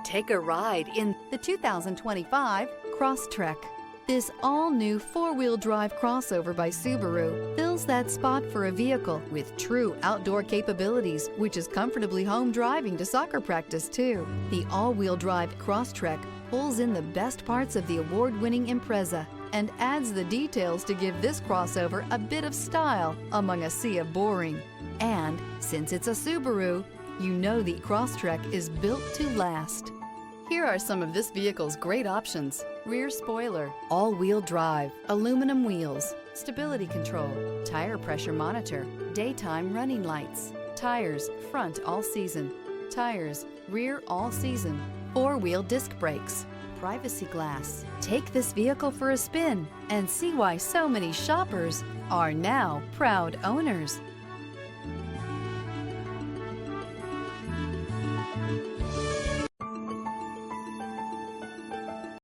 Take a ride in the 2025 Crosstrek. This all-new four-wheel drive crossover by Subaru fills that spot for a vehicle with true outdoor capabilities, which is comfortably home driving to soccer practice too. The all-wheel drive Crosstrek pulls in the best parts of the award-winning Impreza and adds the details to give this crossover a bit of style among a sea of boring. And since it's a Subaru, you know the Crosstrek is built to last. Here are some of this vehicle's great options: rear spoiler, all-wheel drive, aluminum wheels, stability control, tire pressure monitor, daytime running lights, tires front all season, tires rear all season, four-wheel disc brakes, privacy glass. Take this vehicle for a spin and see why so many shoppers are now proud owners.